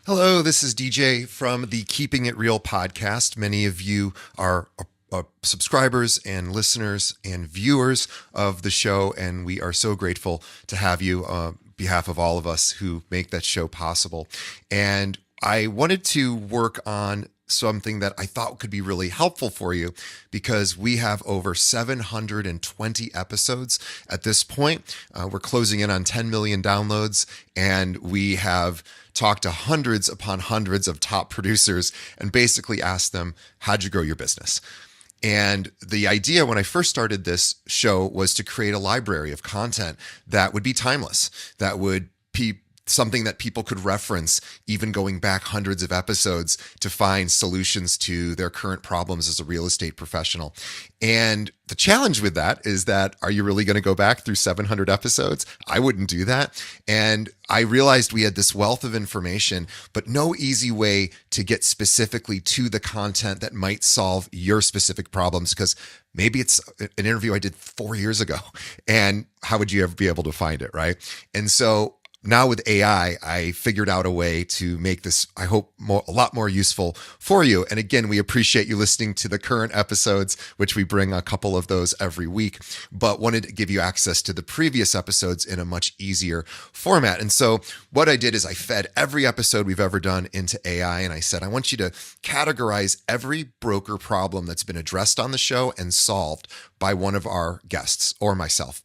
Hello, this is DJ from the Keeping It Real podcast. Many of you are subscribers and listeners and viewers of the show, and we are so grateful to have you on behalf of all of us who make that show possible. And I wanted to work on something that I thought could be really helpful for you because we have over 720 episodes at this point. We're closing in on 10 million downloads, and we have talked to hundreds upon hundreds of top producers and basically asked them, how'd you grow your business? And the idea when I first started this show was to create a library of content that would be timeless, that would be something that people could reference, even going back hundreds of episodes to find solutions to their current problems as a real estate professional. And the challenge with that is that, are you really going to go back through 700 episodes? I wouldn't do that. And I realized we had this wealth of information, but no easy way to get specifically to the content that might solve your specific problems, because maybe it's an interview I did 4 years ago, and how would you ever be able to find it, right? And so now with AI, I figured out a way to make this, I hope, a lot more useful for you. And again, we appreciate you listening to the current episodes, which we bring a couple of those every week, but wanted to give you access to the previous episodes in a much easier format. And so what I did is I fed every episode we've ever done into AI, and I said, I want you to categorize every broker problem that's been addressed on the show and solved by one of our guests or myself.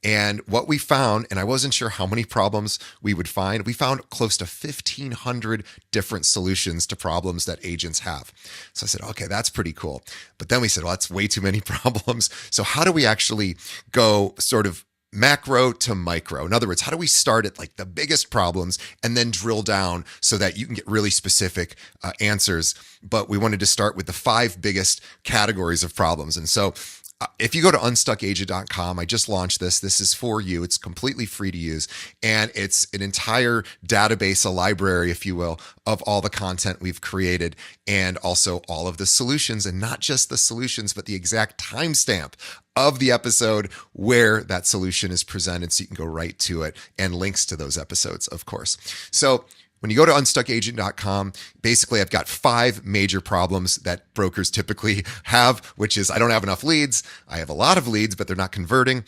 And what we found, and I wasn't sure how many problems we would find, we found close to 1,500 different solutions to problems that agents have. So I said, okay, that's pretty cool. But then we said, well, that's way too many problems. So how do we actually go sort of macro to micro? In other words, how do we start at like the biggest problems and then drill down so that you can get really specific answers? But we wanted to start with the 5 biggest categories of problems. And so if you go to unstuckagent.com, I just launched this. This is for you. It's completely free to use. And it's an entire database, a library, if you will, of all the content we've created and also all of the solutions, and not just the solutions, but the exact timestamp of the episode where that solution is presented, so you can go right to it, and links to those episodes, of course. So when you go to unstuckagent.com, basically I've got 5 major problems that brokers typically have, which is I don't have enough leads. I have a lot of leads, but they're not converting.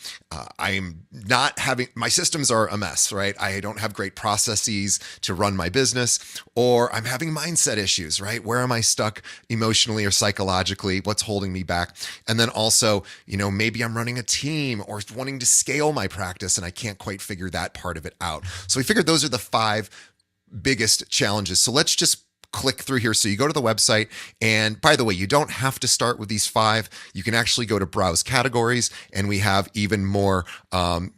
My systems are a mess, right? I don't have great processes to run my business, or I'm having mindset issues, right? Where am I stuck emotionally or psychologically? What's holding me back? And then also, maybe I'm running a team or wanting to scale my practice and I can't quite figure that part of it out. So we figured those are the 5 biggest challenges. So let's just click through here. So you go to the website, and by the way, you don't have to start with these 5. You can actually go to browse categories, and we have even more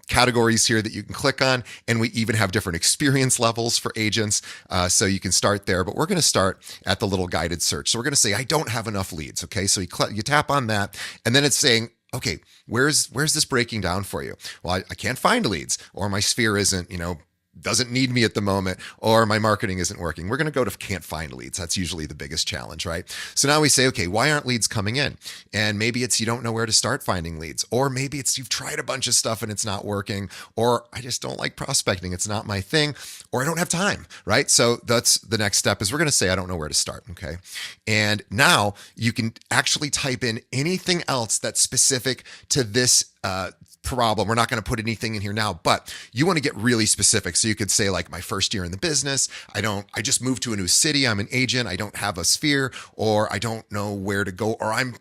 categories here that you can click on. And we even have different experience levels for agents. So you can start there, but we're going to start at the little guided search. So we're going to say, I don't have enough leads. Okay. So you tap on that, and then it's saying, okay, where's this breaking down for you? Well, I can't find leads, or my sphere isn't, doesn't need me at the moment, or my marketing isn't working. We're going to go to can't find leads. That's usually the biggest challenge, right? So now we say, okay, why aren't leads coming in? And maybe it's you don't know where to start finding leads, or maybe it's you've tried a bunch of stuff and it's not working, or I just don't like prospecting. It's not my thing, or I don't have time, right? So that's the next step is we're going to say, I don't know where to start. Okay. And now you can actually type in anything else that's specific to this problem. We're not going to put anything in here now, but you want to get really specific. So you could say like my first year in the business, I just moved to a new city. I'm an agent. I don't have a sphere, or I don't know where to go, or I'm,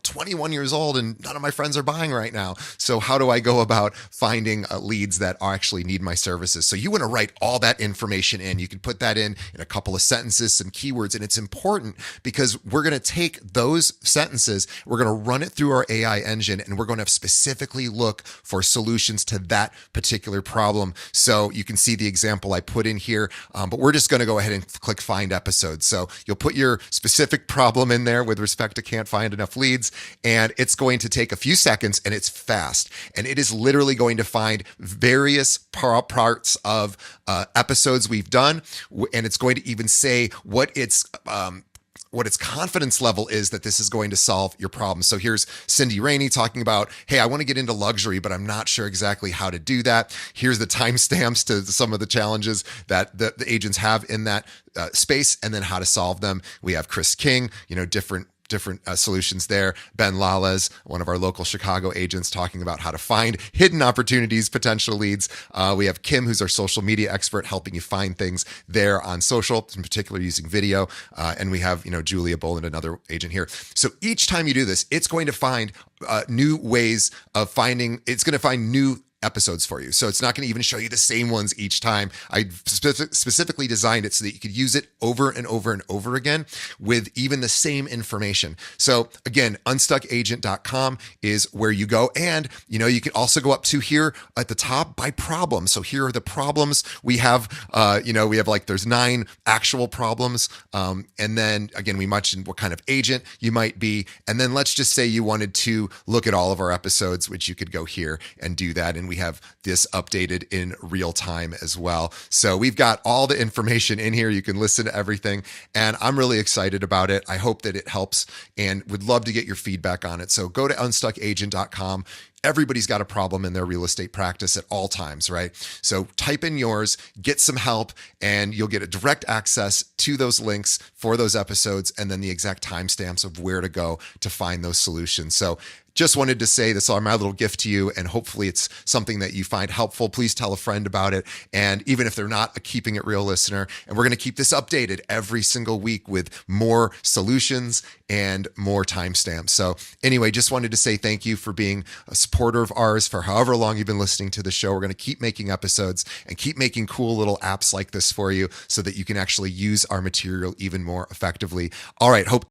21 years old and none of my friends are buying right now. So how do I go about finding leads that actually need my services? So you want to write all that information in. You can put that in a couple of sentences, some keywords, and it's important because we're going to take those sentences, we're going to run it through our AI engine, and we're going to specifically look for solutions to that particular problem. So you can see the example I put in here, but we're just going to go ahead and click find episodes. So you'll put your specific problem in there with respect to can't find enough leads, and it's going to take a few seconds, and it's fast. And it is literally going to find various parts of episodes we've done, and it's going to even say what its what its confidence level is that this is going to solve your problem. So here's Cindy Rainey talking about, hey, I want to get into luxury, but I'm not sure exactly how to do that. Here's the timestamps to some of the challenges that the agents have in that space, and then how to solve them. We have Chris King, different solutions there. Ben Lales, one of our local Chicago agents, talking about how to find hidden opportunities, potential leads. We have Kim, who's our social media expert, helping you find things there on social, in particular using video. And we have, Julia Boland, another agent here. So each time you do this, it's going to find new ways of finding, it's going to find new episodes for you. So it's not going to even show you the same ones each time. I specifically designed it so that you could use it over and over and over again with even the same information. So again, unstuckagent.com is where you go. And, you can also go up to here at the top by problem. So here are the problems we have. There's 9 actual problems. And then again, we mentioned what kind of agent you might be. And then let's just say you wanted to look at all of our episodes, which you could go here and do that. And we have this updated in real time as well. So we've got all the information in here. You can listen to everything. And I'm really excited about it. I hope that it helps and would love to get your feedback on it. So go to unstuckagent.com. Everybody's got a problem in their real estate practice at all times, right? So type in yours, get some help, and you'll get a direct access to those links for those episodes, and then the exact timestamps of where to go to find those solutions. So just wanted to say this are my little gift to you, and hopefully it's something that you find helpful. Please tell a friend about it. And even if they're not a Keeping It Real listener, and we're going to keep this updated every single week with more solutions and more timestamps. So anyway, just wanted to say thank you for being a supporter of ours for however long you've been listening to the show. We're going to keep making episodes and keep making cool little apps like this for you so that you can actually use our material even more effectively. All right. Hope